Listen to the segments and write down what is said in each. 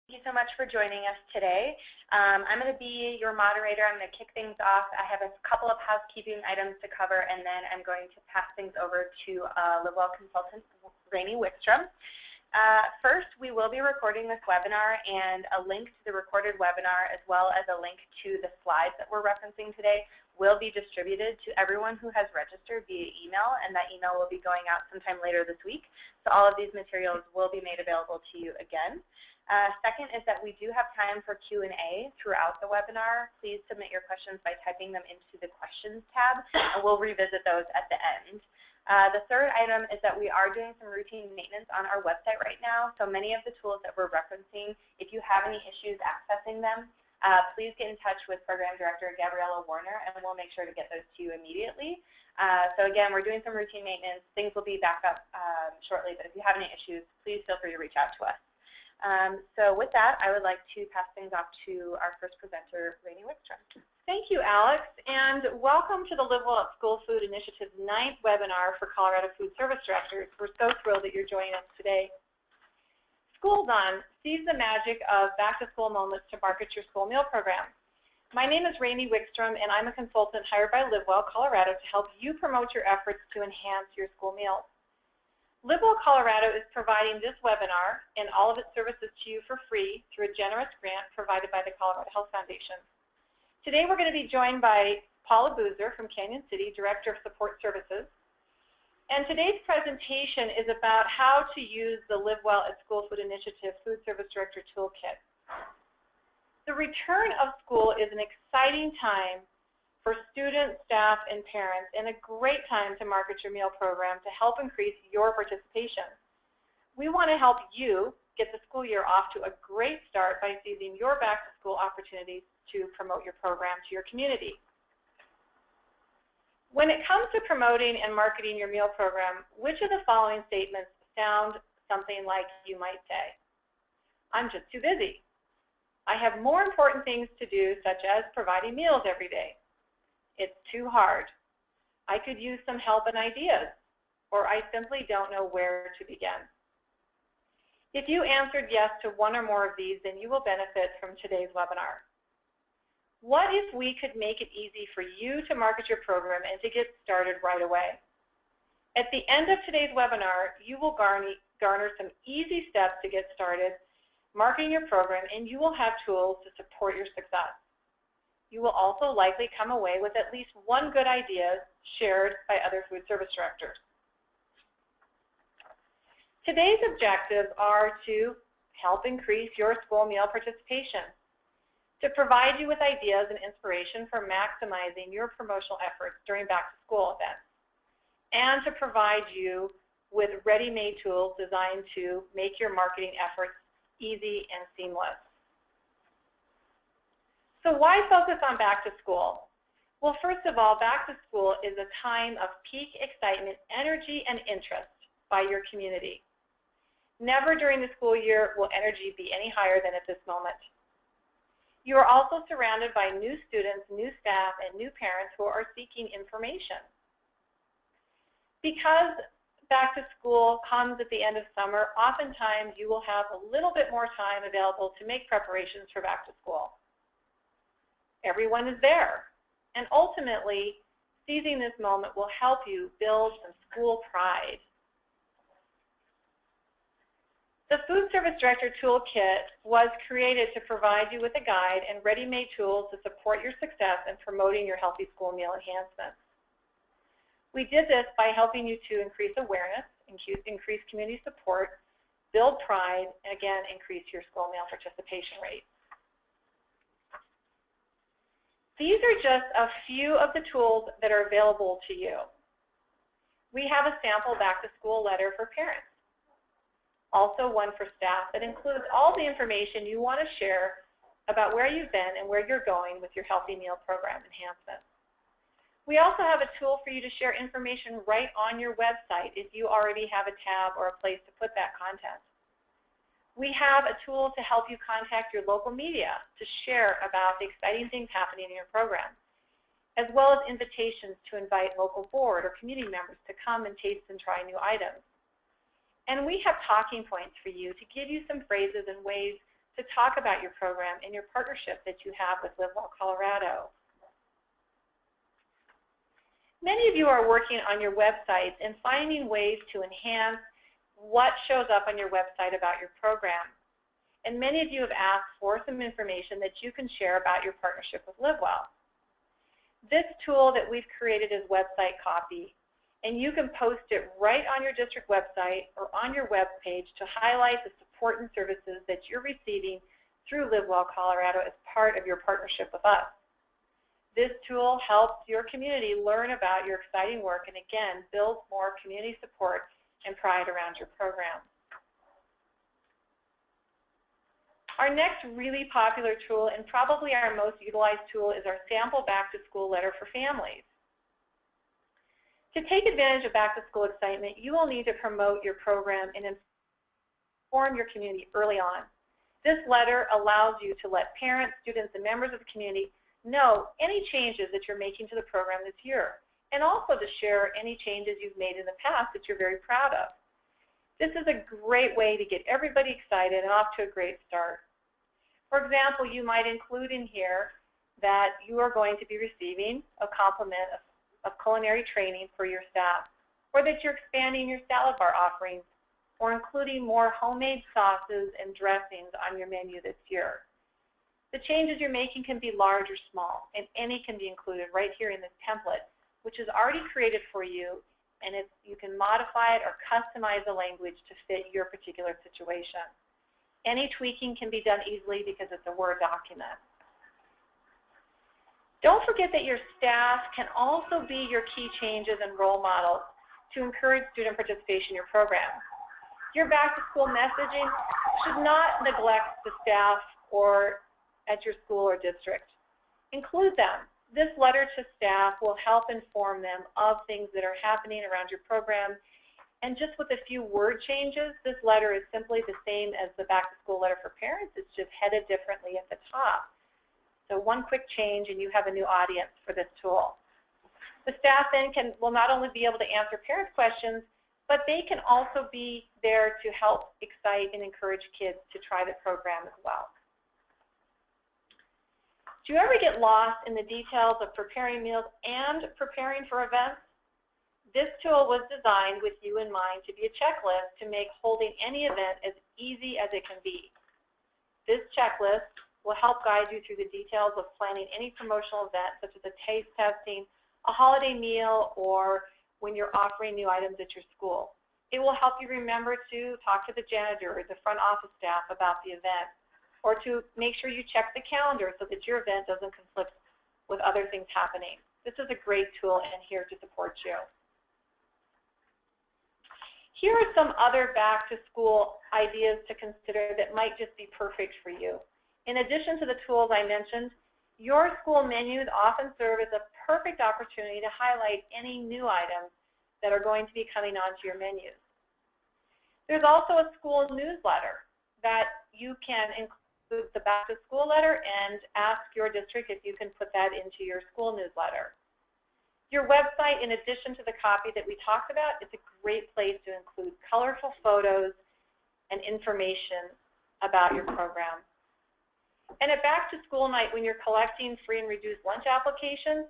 Thank you so much for joining us today. I'm going to be your moderator. I'm going to kick things off. I have a couple of housekeeping items to cover, and then I'm going to pass things over to LiveWell consultant Rainey Wickstrom. First, we will be recording this webinar, and a link to the recorded webinar as well as a link to the slides that we're referencing today will be distributed to everyone who has registered via email, and that email will be going out sometime later this week. So all of these materials will be made available to you again. Second is that we do have time for Q&A throughout the webinar. Please submit your questions by typing them into the questions tab, and we'll revisit those at the end. The third item is that we are doing some routine maintenance on our website right now. So many of the tools that we're referencing, if you have any issues accessing them, please get in touch with Program Director Gabriella Warner, and we'll make sure to get those to you immediately. So again, we're doing some routine maintenance. Things will be back up shortly, but if you have any issues, please feel free to reach out to us. So with that, I would like to pass things off to our first presenter, Rainey Wickstrom. Thank you, Alex, and welcome to the LiveWell at School Food Initiative's 9th webinar for Colorado Food Service Directors. We're so thrilled that you're joining us today. School's on. Seize the magic of back-to-school moments to market your school meal program. My name is Rainey Wickstrom, and I'm a consultant hired by LiveWell Colorado to help you promote your efforts to enhance your school meals. LiveWell Colorado is providing this webinar and all of its services to you for free through a generous grant provided by the Colorado Health Foundation. Today we're going to be joined by Paula Boozer from Canyon City, Director of Support Services. And today's presentation is about how to use the LiveWell at School Food Initiative Food Service Director Toolkit. The return of school is an exciting time for students, staff, and parents, and a great time to market your meal program to help increase your participation. We want to help you get the school year off to a great start by seizing your back-to-school opportunities to promote your program to your community. When it comes to promoting and marketing your meal program, which of the following statements sound something like you might say? I'm just too busy. I have more important things to do, such as providing meals every day. It's too hard. I could use some help and ideas, or I simply don't know where to begin. If you answered yes to one or more of these, then you will benefit from today's webinar. What if we could make it easy for you to market your program and to get started right away? At the end of today's webinar, you will garner some easy steps to get started marketing your program, and you will have tools to support your success. You will also likely come away with at least one good idea shared by other food service directors. Today's objectives are to help increase your school meal participation, to provide you with ideas and inspiration for maximizing your promotional efforts during back-to-school events, and to provide you with ready-made tools designed to make your marketing efforts easy and seamless. So why focus on back to school? Well, first of all, back to school is a time of peak excitement, energy, and interest by your community. Never during the school year will energy be any higher than at this moment. You are also surrounded by new students, new staff, and new parents who are seeking information. Because back to school comes at the end of summer, oftentimes you will have a little bit more time available to make preparations for back to school. Everyone is there, and ultimately, seizing this moment will help you build some school pride. The Food Service Director Toolkit was created to provide you with a guide and ready-made tools to support your success in promoting your healthy school meal enhancements. We did this by helping you to increase awareness, increase community support, build pride, and again, increase your school meal participation rate. These are just a few of the tools that are available to you. We have a sample back-to-school letter for parents. Also one for staff that includes all the information you want to share about where you've been and where you're going with your healthy meal program enhancements. We also have a tool for you to share information right on your website if you already have a tab or a place to put that content. We have a tool to help you contact your local media to share about the exciting things happening in your program, as well as invitations to invite local board or community members to come and taste and try new items. And we have talking points for you to give you some phrases and ways to talk about your program and your partnership that you have with LiveWell Colorado. Many of you are working on your websites and finding ways to enhance what shows up on your website about your program. And many of you have asked for some information that you can share about your partnership with LiveWell. This tool that we've created is Website Copy, and you can post it right on your district website or on your web page to highlight the support and services that you're receiving through LiveWell Colorado as part of your partnership with us. This tool helps your community learn about your exciting work and, again, builds more community support and pride around your program. Our next really popular tool, and probably our most utilized tool, is our sample back-to-school letter for families. To take advantage of back-to-school excitement, you will need to promote your program and inform your community early on. This letter allows you to let parents, students, and members of the community know any changes that you're making to the program this year, and also to share any changes you've made in the past that you're very proud of. This is a great way to get everybody excited and off to a great start. For example, you might include in here that you are going to be receiving a complement of culinary training for your staff, or that you're expanding your salad bar offerings, or including more homemade sauces and dressings on your menu this year. The changes you're making can be large or small, and any can be included right here in this template, which is already created for you, and you can modify it or customize the language to fit your particular situation. Any tweaking can be done easily because it's a Word document. Don't forget that your staff can also be your key changes and role models to encourage student participation in your program. Your back-to-school messaging should not neglect the staff or at your school or district. Include them. This letter to staff will help inform them of things that are happening around your program. And just with a few word changes, this letter is simply the same as the back-to-school letter for parents. It's just headed differently at the top. So one quick change and you have a new audience for this tool. The staff then will not only be able to answer parents' questions, but they can also be there to help excite and encourage kids to try the program as well. Do you ever get lost in the details of preparing meals and preparing for events? This tool was designed with you in mind to be a checklist to make holding any event as easy as it can be. This checklist will help guide you through the details of planning any promotional event, such as a taste testing, a holiday meal, or when you're offering new items at your school. It will help you remember to talk to the janitor or the front office staff about the event, or to make sure you check the calendar so that your event doesn't conflict with other things happening. This is a great tool and here to support you. Here are some other back-to-school ideas to consider that might just be perfect for you. In addition to the tools I mentioned, your school menus often serve as a perfect opportunity to highlight any new items that are going to be coming onto your menus. There's also a school newsletter that you can include the back-to-school letter and ask your district if you can put that into your school newsletter. Your website, in addition to the copy that we talked about, is a great place to include colorful photos and information about your program. And at back-to-school night, when you're collecting free and reduced lunch applications,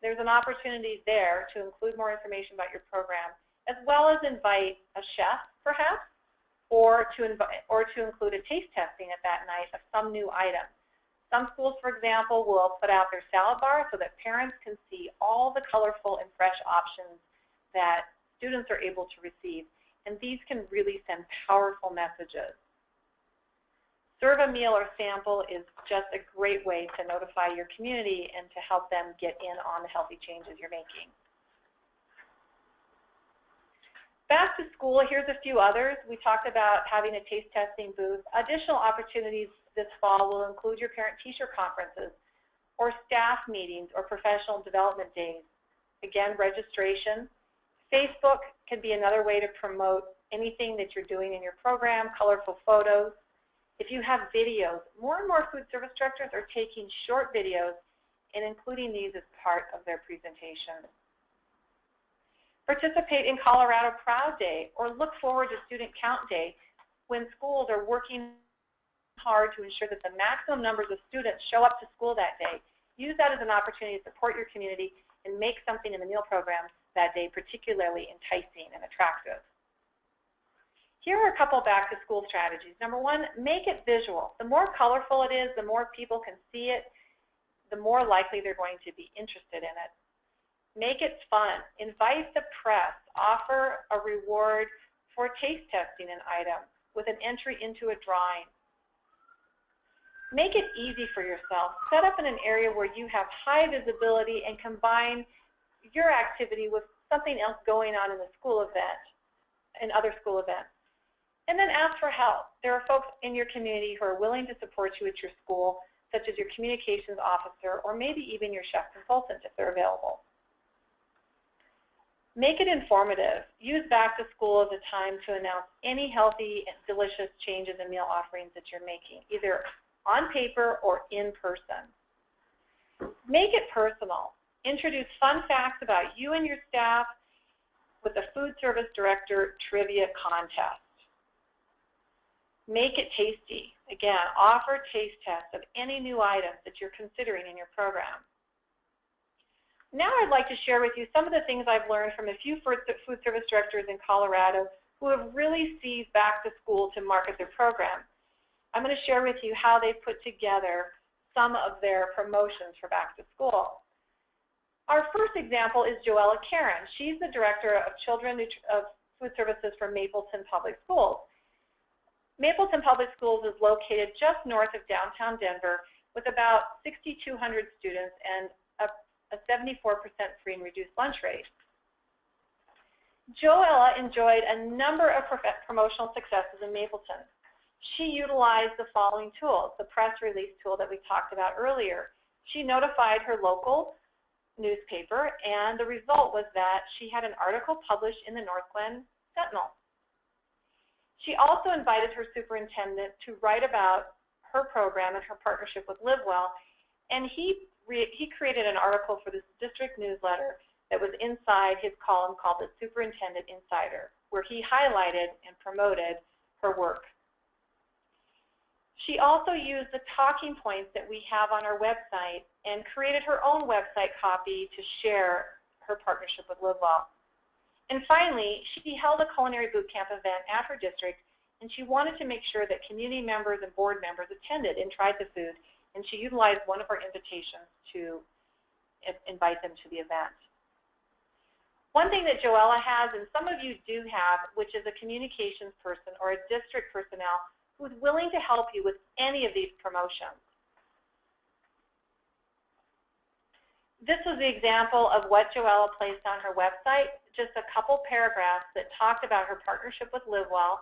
there's an opportunity there to include more information about your program, as well as invite a chef, perhaps, or to include a taste testing at that night of some new item. Some schools, for example, will put out their salad bar so that parents can see all the colorful and fresh options that students are able to receive. And these can really send powerful messages. Serve a meal or sample is just a great way to notify your community and to help them get in on the healthy changes you're making. Back to school, here's a few others. We talked about having a taste testing booth. Additional opportunities this fall will include your parent teacher conferences or staff meetings or professional development days. Again, registration. Facebook can be another way to promote anything that you're doing in your program, colorful photos. If you have videos, more and more food service directors are taking short videos and including these as part of their presentation. Participate in Colorado Proud Day or look forward to Student Count Day when schools are working hard to ensure that the maximum numbers of students show up to school that day. Use that as an opportunity to support your community and make something in the meal program that day particularly enticing and attractive. Here are a couple back-to-school strategies. Number one, make it visual. The more colorful it is, the more people can see it, the more likely they're going to be interested in it. Make it fun. Invite the press. Offer a reward for taste testing an item with an entry into a drawing. Make it easy for yourself. Set up in an area where you have high visibility and combine your activity with something else going on in the school event, in other school events. And then ask for help. There are folks in your community who are willing to support you at your school, such as your communications officer or maybe even your chef consultant if they're available. Make it informative. Use back to school as a time to announce any healthy and delicious changes in meal offerings that you're making, either on paper or in person. Make it personal. Introduce fun facts about you and your staff with a food service director trivia contest. Make it tasty. Again, offer taste tests of any new items that you're considering in your program. Now I'd like to share with you some of the things I've learned from a few food service directors in Colorado who have really seized back to school to market their program. I'm going to share with you how they put together some of their promotions for back to school. Our first example is Joella Karen. She's the Director of Food Services for Mapleton Public Schools. Mapleton Public Schools is located just north of downtown Denver with about 6,200 students and a 74% free and reduced lunch rate. Joella enjoyed a number of promotional successes in Mapleton. She utilized the following tools, the press release tool that we talked about earlier. She notified her local newspaper, and the result was that she had an article published in the North Glen Sentinel. She also invited her superintendent to write about her program and her partnership with LiveWell, and he created an article for this district newsletter that was inside his column called the Superintendent Insider, where he highlighted and promoted her work. She also used the talking points that we have on our website and created her own website copy to share her partnership with LiveWell. And finally, she held a culinary boot camp event at her district, and she wanted to make sure that community members and board members attended and tried the food, and she utilized one of her invitations to invite them to the event. One thing that Joella has, and some of you do have, which is a communications person or a district personnel who's willing to help you with any of these promotions. This was the example of what Joella placed on her website, just a couple paragraphs that talked about her partnership with LiveWell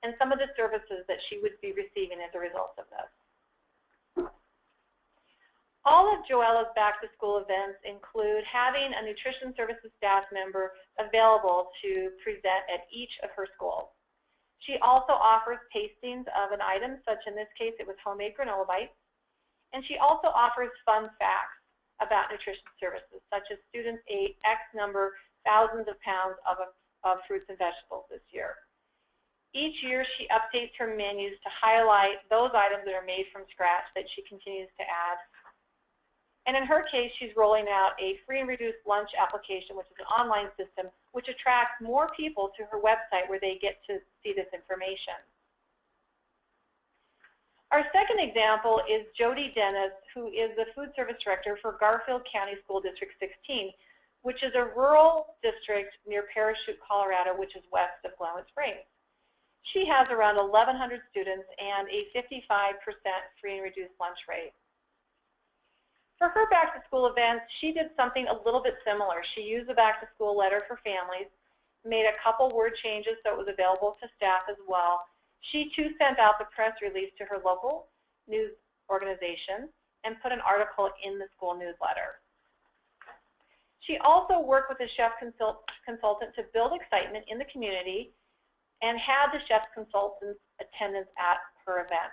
and some of the services that she would be receiving as a result of this. All of Joella's back-to-school events include having a nutrition services staff member available to present at each of her schools. She also offers tastings of an item, such in this case it was homemade granola bites, and she also offers fun facts about nutrition services, such as students ate X number, thousands of pounds of fruits and vegetables this year. Each year she updates her menus to highlight those items that are made from scratch that she continues to add. And in her case, she's rolling out a free and reduced lunch application, which is an online system, which attracts more people to her website where they get to see this information. Our second example is Jody Dennis, who is the food service director for Garfield County School District 16, which is a rural district near Parachute, Colorado, which is west of Glenwood Springs. She has around 1,100 students and a 55% free and reduced lunch rate. For her back-to-school events, she did something a little bit similar. She used the back-to-school letter for families, made a couple word changes so it was available to staff as well. She, too, sent out the press release to her local news organization and put an article in the school newsletter. She also worked with a chef consultant to build excitement in the community and had the chef consultant's attendance at her event.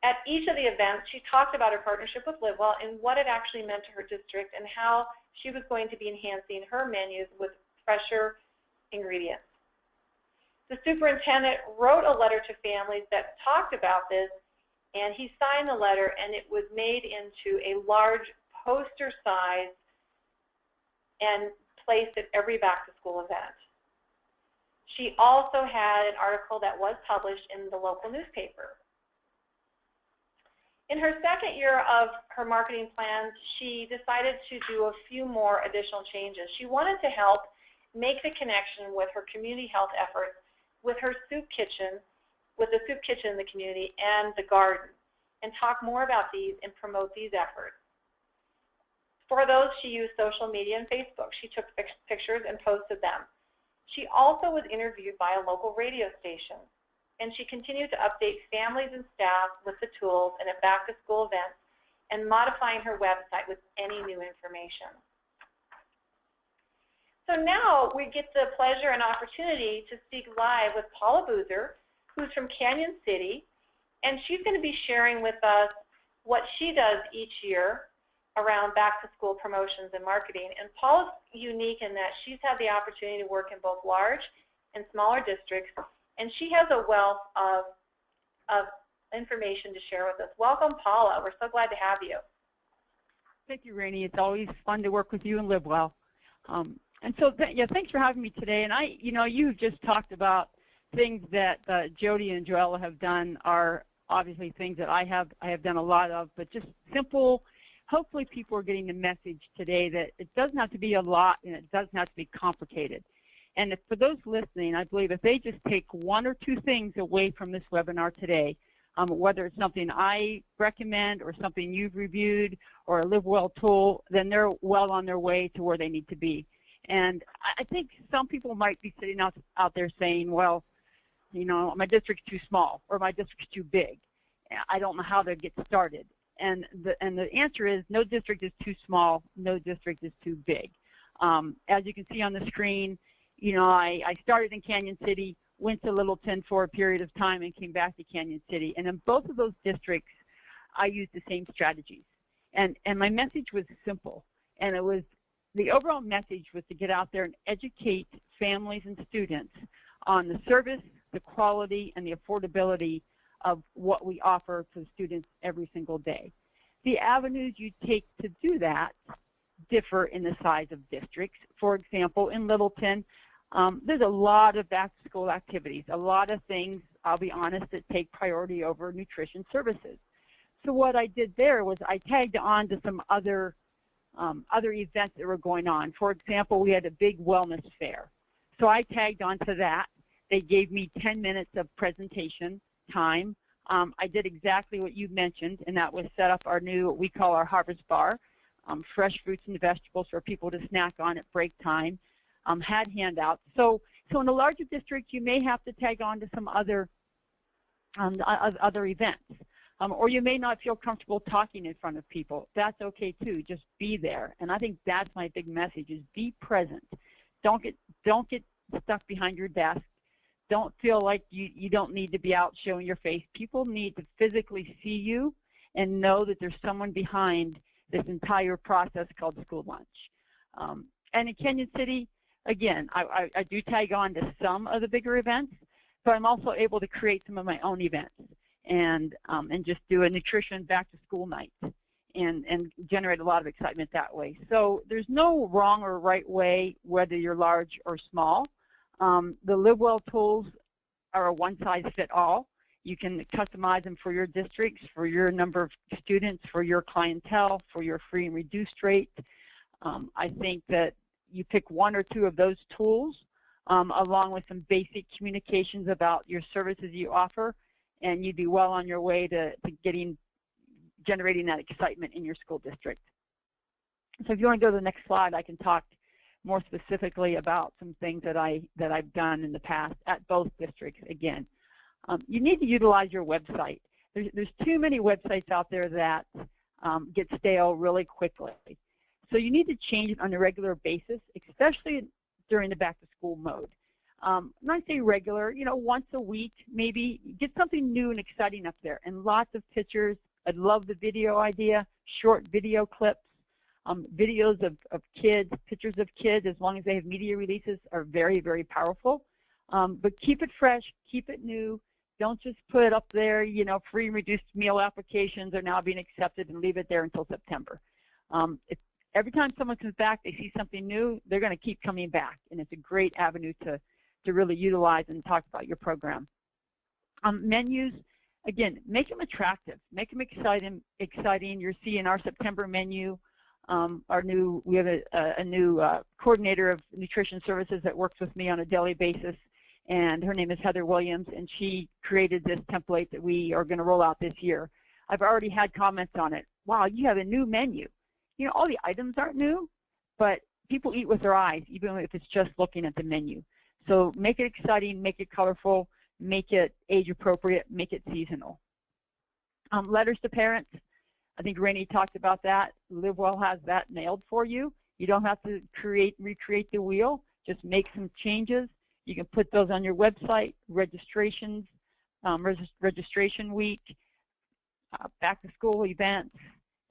At each of the events, she talked about her partnership with LiveWell and what it actually meant to her district and how she was going to be enhancing her menus with fresher ingredients. The superintendent wrote a letter to families that talked about this And he signed the letter, and it was made into a large poster size and placed at every back-to-school event. She also had an article that was published in the local newspaper. In her second year of her marketing plans, she decided to do a few more additional changes. She wanted to help make the connection with her community health efforts with her soup kitchen, with the soup kitchen in the community and the garden, and talk more about these and promote these efforts. For those, she used social media and Facebook. She took pictures and posted them. She also was interviewed by a local radio station, and she continued to update families and staff with the tools and at back-to-school events and modifying her website with any new information. So now we get the pleasure and opportunity to speak live with Paula Boozer, who's from Canyon City, and she's going to be sharing with us what she does each year around back-to-school promotions and marketing. And Paula's unique in that she's had the opportunity to work in both large and smaller districts, and she has a wealth of information to share with us. Welcome, Paula. We're so glad to have you. Thank you, Rainey. It's always fun to work with you and LiveWell. And so, yeah, thanks for having me today. And you just talked about things that Jody and Joella have done are obviously things that I have done a lot of, but just simple. Hopefully, people are getting the message today that it doesn't have to be a lot and it doesn't have to be complicated. And for those listening, I believe if they just take one or two things away from this webinar today, whether it's something I recommend or something you've reviewed or a LiveWell tool, then they're well on their way to where they need to be. And I think some people might be sitting out there saying, well, my district's too small or my district's too big. I don't know how to get started. And the answer is no district is too small, no district is too big. As you can see on the screen, I started in Canyon City, went to Littleton for a period of time and came back to Canyon City. And in both of those districts, I used the same strategies. And my message was simple. And the overall message was to get out there and educate families and students on the service, the quality, and the affordability of what we offer to students every single day. The avenues you take to do that differ in the size of districts. For example, in Littleton, there's a lot of back-to-school activities, a lot of things, I'll be honest, that take priority over nutrition services. So what I did there was I tagged on to some other events that were going on. For example, we had a big wellness fair. So I tagged on to that. They gave me 10 minutes of presentation time. I did exactly what you mentioned, and that was set up our new, what we call our Harvest Bar, fresh fruits and vegetables for people to snack on at break time, had handouts. So in a larger district, you may have to tag on to some other events. Or you may not feel comfortable talking in front of people. That's okay too. Just be there. And I think that's my big message: is be present. Don't get stuck behind your desk. Don't feel like you don't need to be out showing your face. People need to physically see you and know that there's someone behind this entire process called school lunch. And in Canyon City, again, I do tag on to some of the bigger events, but I'm also able to create some of my own events and just do a nutrition back-to-school night and generate a lot of excitement that way. So there's no wrong or right way, whether you're large or small. The LiveWell tools are a one-size-fits-all. You can customize them for your districts, for your number of students, for your clientele, for your free and reduced rate. I think that you pick one or two of those tools along with some basic communications about your services you offer, and you'd be well on your way to generating that excitement in your school district. So if you want to go to the next slide, I can talk more specifically about some things that I've done in the past at both districts. Again, you need to utilize your website. There's too many websites out there that get stale really quickly. So you need to change it on a regular basis, especially during the back-to-school mode. When I say regular, once a week, maybe get something new and exciting up there, and lots of pictures. I love the video idea, short video clips. Videos of kids, pictures of kids, as long as they have media releases, are very, very powerful. But keep it fresh, keep it new, Don't just put it up there, you know, free and reduced meal applications are now being accepted and leave it there until September. If every time someone comes back, they see something new, they're going to keep coming back, and it's a great avenue to really utilize and talk about your program. Menus, again, make them attractive, make them exciting. You're seeing our September menu. We have a new coordinator of nutrition services that works with me on a daily basis, and her name is Heather Williams, and she created this template that we are going to roll out this year. I've already had comments on it. Wow, you have a new menu. You know, all the items aren't new, but people eat with their eyes, even if it's just looking at the menu. So make it exciting, make it colorful, make it age appropriate, make it seasonal. Letters to parents. I think Rainey talked about that. LiveWell has that nailed for you. You don't have to recreate the wheel. Just make some changes. You can put those on your website, registrations, registration week, back-to-school events,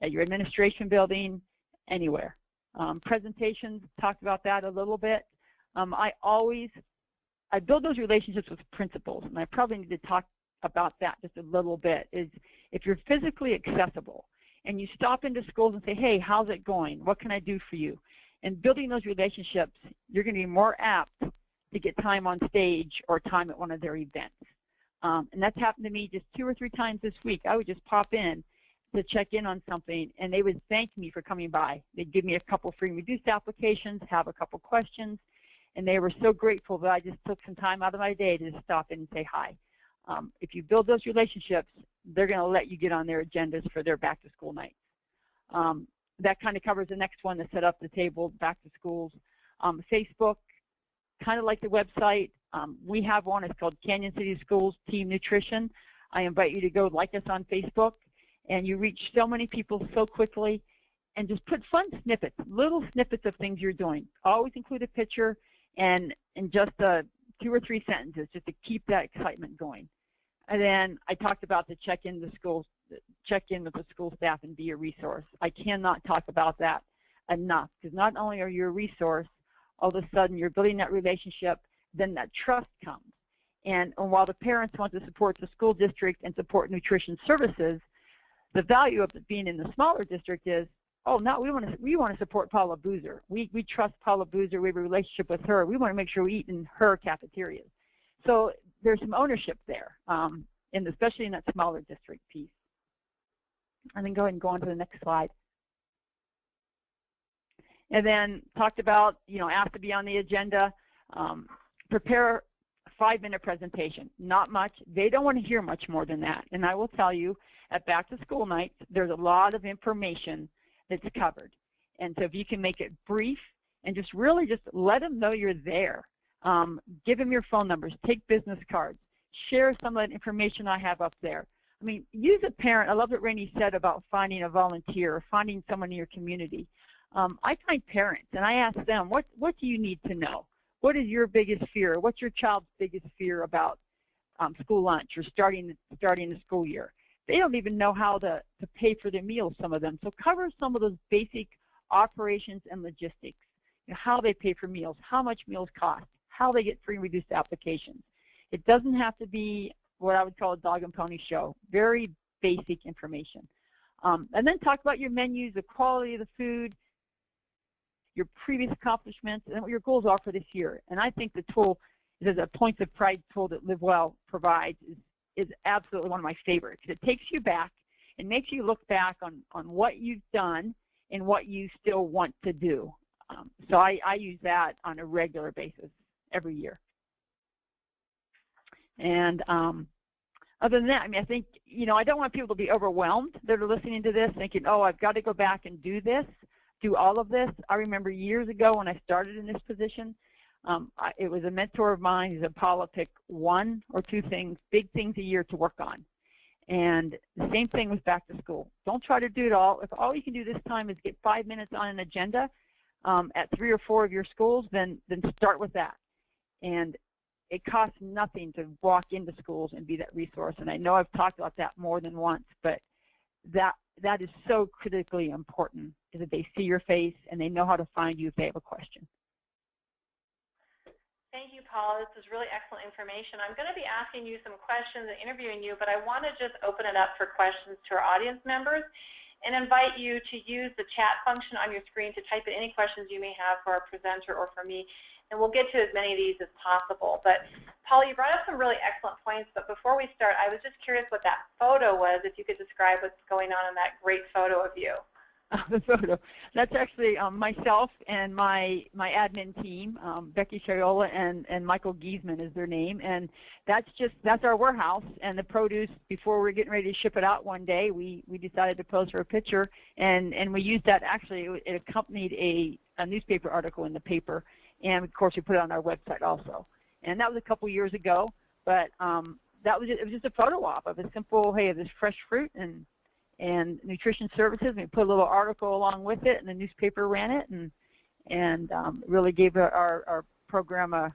at your administration building, anywhere. Presentations, talked about that a little bit. I build those relationships with principals, and I probably need to talk about that just a little bit, is if you're physically accessible and you stop into schools and say, hey, how's it going? What can I do for you? And building those relationships, you're going to be more apt to get time on stage or time at one of their events. And that's happened to me just 2 or 3 times this week. I would just pop in to check in on something, and they would thank me for coming by. They'd give me a couple free and reduced applications, have a couple questions, and they were so grateful that I just took some time out of my day to just stop in and say hi. If you build those relationships, they're going to let you get on their agendas for their back-to-school nights. That kind of covers the next one, to set up the table, back to schools. Facebook, kind of like the website. We have one. It's called Canyon City Schools Team Nutrition. I invite you to go like us on Facebook, and you reach so many people so quickly. And just put fun snippets, little snippets of things you're doing. Always include a picture and just 2 or 3 sentences just to keep that excitement going. And then I talked about the check-in with the school staff and be a resource. I cannot talk about that enough, because not only are you a resource, all of a sudden you're building that relationship, then that trust comes. And while the parents want to support the school district and support nutrition services, the value of it being in the smaller district is, oh, now we want to support Paula Boozer. We trust Paula Boozer. We have a relationship with her. We want to make sure we eat in her cafeterias. So there's some ownership there, especially in that smaller district piece. And then go ahead and go on to the next slide. And then talked about, asked to be on the agenda. Prepare a 5-minute presentation. Not much. They don't want to hear much more than that. And I will tell you, at back-to-school nights, there's a lot of information that's covered. And so if you can make it brief and just really just let them know you're there. Give them your phone numbers. Take business cards. Share some of that information I have up there. I mean, use a parent. I love what Rainey said about finding a volunteer or finding someone in your community. I find parents, and I ask them, what do you need to know? What is your biggest fear? What's your child's biggest fear about school lunch or starting the school year? They don't even know how to pay for their meals, some of them. So cover some of those basic operations and logistics, how they pay for meals, how much meals cost, how they get free and reduced applications. It doesn't have to be what I would call a dog and pony show, very basic information. And then talk about your menus, the quality of the food, your previous accomplishments, and what your goals are for this year. And I think the tool, a Points of Pride tool that LiveWell provides, is absolutely one of my favorites. It takes you back and makes you look back on what you've done and what you still want to do. So I use that on a regular basis every year. And other than that, I mean, I think, I don't want people to be overwhelmed that are listening to this thinking, oh, I've got to go back and do all of this. I remember years ago when I started in this position, it was a mentor of mine. He said, Paula, pick 1 or 2 things, big things a year to work on. And the same thing with back to school. Don't try to do it all. If all you can do this time is get 5 minutes on an agenda at 3 or 4 of your schools, then start with that. And it costs nothing to walk into schools and be that resource. And I know I've talked about that more than once, but that is so critically important, is that they see your face and they know how to find you if they have a question. Thank you, Paula. This is really excellent information. I'm going to be asking you some questions and interviewing you, but I want to just open it up for questions to our audience members and invite you to use the chat function on your screen to type in any questions you may have for our presenter or for me, and we'll get to as many of these as possible. But Paula, you brought up some really excellent points, but before we start, I was just curious what that photo was, if you could describe what's going on in that great photo of you. The photo. That's actually myself and my admin team, Becky Shariola and Michael Giesman is their name, and that's our warehouse. And the produce, before we're getting ready to ship it out one day, we decided to pose for a picture, and we used that. Actually, it accompanied a newspaper article in the paper, and of course we put it on our website also. And that was a couple years ago, but it was just a photo op of a simple, hey, this fresh fruit and nutrition services. We put a little article along with it, and the newspaper ran it, and really gave our program a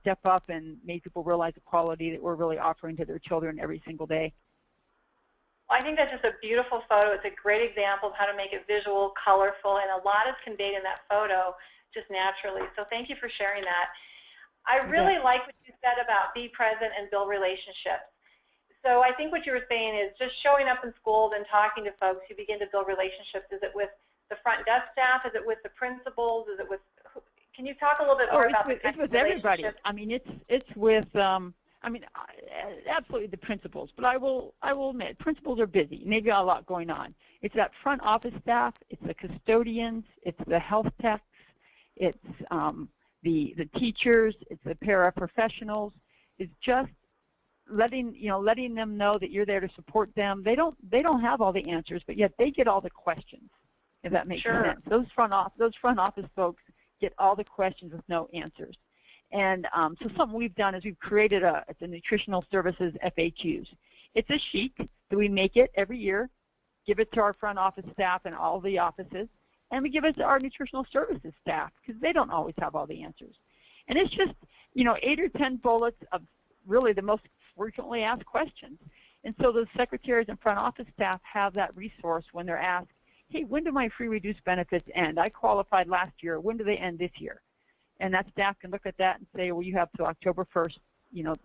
step up and made people realize the quality that we're really offering to their children every single day. Well, I think that's just a beautiful photo. It's a great example of how to make it visual, colorful, and a lot is conveyed in that photo just naturally. So thank you for sharing that. I really like what you said about be present and build relationships. So I think what you were saying is just showing up in schools and talking to folks, you begin to build relationships. Is it with the front desk staff? Is it with the principals? Is it with, can you talk a little bit more about the it's with everybody. I mean, it's with, absolutely the principals. But I will admit, principals are busy, and they've got a lot going on. It's that front office staff. It's the custodians. It's the health techs. It's the teachers. It's the paraprofessionals. It's just letting them know that you're there to support them. They don't have all the answers, but yet they get all the questions, if that makes sense. Those front office folks get all the questions with no answers. And so something we've done is we've created it's a nutritional services FAQs. It's a sheet that we make it every year, give it to our front office staff in all the offices, and we give it to our nutritional services staff because they don't always have all the answers. And it's just 8 or 10 bullets of really the most frequently asked questions. And so those secretaries and front office staff have that resource when they're asked, hey, when do my free reduced benefits end? I qualified last year. When do they end this year? And that staff can look at that and say, well, you have till October 1st,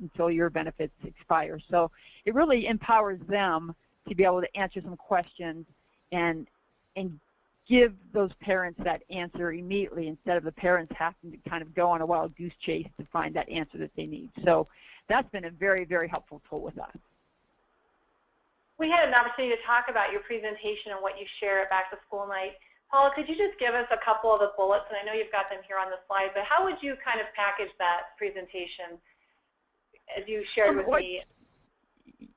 until your benefits expire. So it really empowers them to be able to answer some questions and give those parents that answer immediately instead of the parents having to kind of go on a wild goose chase to find that answer that they need. So that's been a very, very helpful tool with us. We had an opportunity to talk about your presentation and what you share at Back to School Night. Paula, could you just give us a couple of the bullets? And I know you've got them here on the slide, but how would you kind of package that presentation as you shared with me?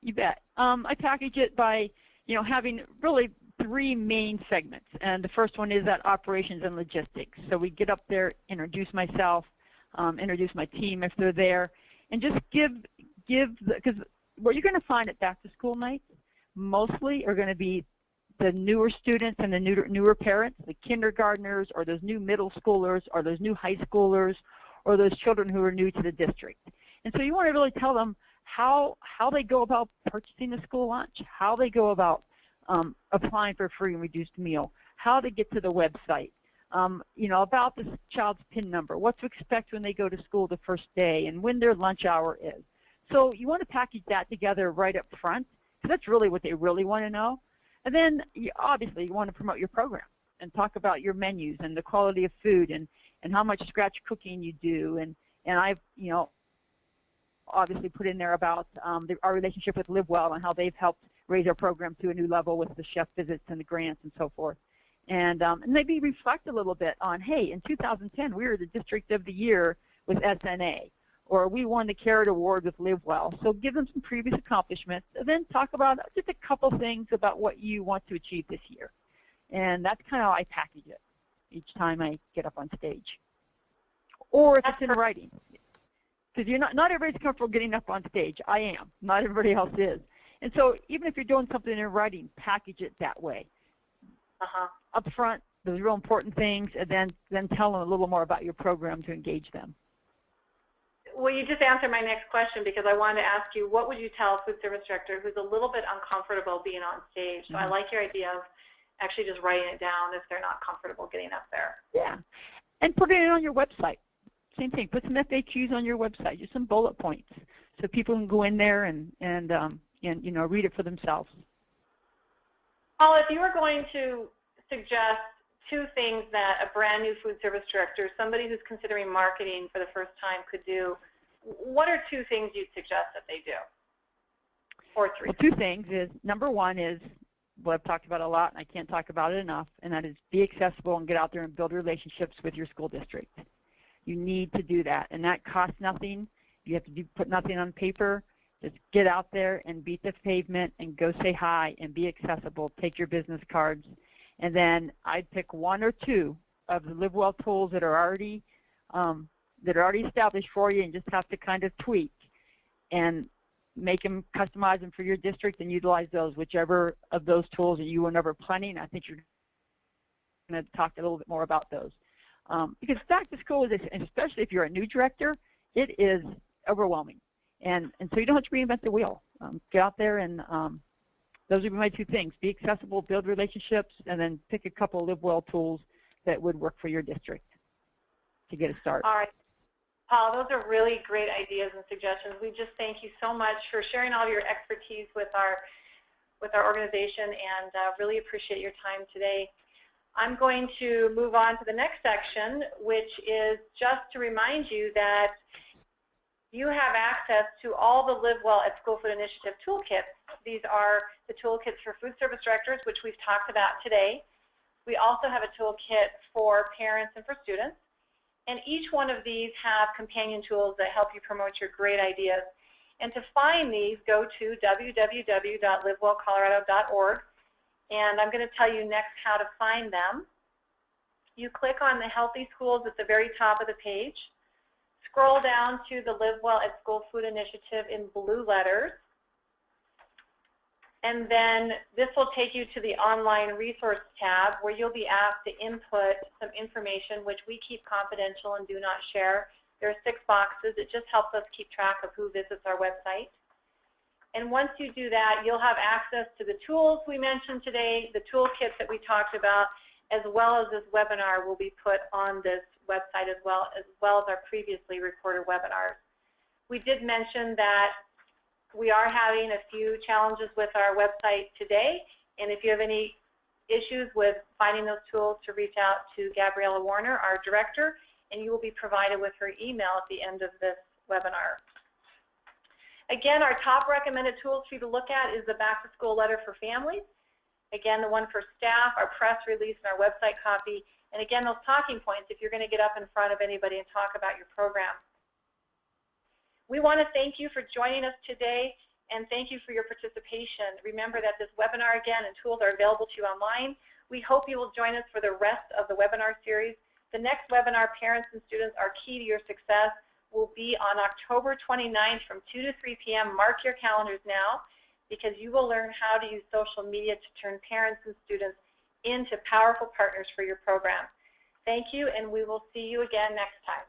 You bet. I package it by, having really 3 main segments. And the first one is that operations and logistics. So we get up there, introduce myself, introduce my team if they're there, and just because what you're going to find at Back to School Night mostly are going to be the newer students and the newer parents, the kindergartners or those new middle schoolers or those new high schoolers or those children who are new to the district. And so you want to really tell them how they go about purchasing a school lunch, how they go about applying for a free and reduced meal, how to get to the website, about the child's PIN number, what to expect when they go to school the first day, and when their lunch hour is. So you want to package that together right up front, because that's really what they really want to know. And then, obviously, you want to promote your program and talk about your menus and the quality of food and how much scratch cooking you do. And I've, obviously put in there about our relationship with LiveWell and how they've helped raise our program to a new level with the chef visits and the grants and so forth. And maybe reflect a little bit on, hey, in 2010, we were the District of the Year with SNA, or we won the Carrot Award with LiveWell. So give them some previous accomplishments, and then talk about just a couple things about what you want to achieve this year. And that's kind of how I package it each time I get up on stage. Or if it's in writing. Because not everybody's comfortable getting up on stage. I am. Not everybody else is. And so even if you're doing something in writing, package it that way. Up front, those real important things, and then tell them a little more about your program to engage them. Well, you just answered my next question, because I wanted to ask you, what would you tell a food service director who's a little bit uncomfortable being on stage? So I like your idea of actually just writing it down if they're not comfortable getting up there. Yeah, and putting it on your website. same thing. Put some FAQs on your website, just some bullet points, so people can go in there and you know, read it for themselves. Paul, if you were going to suggest 2 things that a brand new food service director, somebody who's considering marketing for the first time, could do, what are 2 things you'd suggest that they do? Or 3? Well, 2 things is, number 1 is what I've talked about a lot, and I can't talk about it enough, and that is be accessible and get out there and build relationships with your school district. You need to do that, and that costs nothing. You have to put nothing on paper. Just get out there and beat the pavement and go say hi and be accessible. Take your business cards. And then I'd pick 1 or 2 of the LiveWell tools that are already established for you, and just have to kind of tweak and make them, customize them for your district, and utilize those, whichever of those tools that you were never planning. I think you're going to talk a little bit more about those. Because back to school, and especially if you're a new director, it is overwhelming. And so you don't have to reinvent the wheel. Get out there, and those would be my 2 things. Be accessible, build relationships, and then pick a couple of LiveWell tools that would work for your district to get a start. All right. Paul, those are really great ideas and suggestions. We just thank you so much for sharing all of your expertise with our organization, and really appreciate your time today. I'm going to move on to the next section, which is just to remind you that you have access to all the LiveWell at School Food Initiative toolkits. These are the toolkits for food service directors, which we've talked about today. We also have a toolkit for parents and for students. And each one of these have companion tools that help you promote your great ideas. And to find these, go to www.livewellcolorado.org. And I'm going to tell you next how to find them. You click on the Healthy Schools at the very top of the page. Scroll down to the LiveWell at School Food Initiative in blue letters. And then this will take you to the Online Resource tab, where you'll be asked to input some information which we keep confidential and do not share. There are 6 boxes. It just helps us keep track of who visits our website. And once you do that, you'll have access to the tools we mentioned today, the toolkits that we talked about, as well as this webinar will be put on this website as well as our previously recorded webinars. We did mention that we are having a few challenges with our website today, and if you have any issues with finding those tools, to reach out to Gabriella Warner, our director, and you will be provided with her email at the end of this webinar. Again, our top recommended tools for you to look at is the Back to School Letter for Families. Again, the one for staff, our press release, and our website copy. And again, those talking points if you're going to get up in front of anybody and talk about your program. We want to thank you for joining us today, and thank you for your participation. Remember that this webinar again and tools are available to you online. We hope you will join us for the rest of the webinar series. The next webinar, Parents and Students Are Key to Your Success, will be on October 29th from 2 to 3 p.m. Mark your calendars now, because you will learn how to use social media to turn parents and students into powerful partners for your program. Thank you, and we will see you again next time.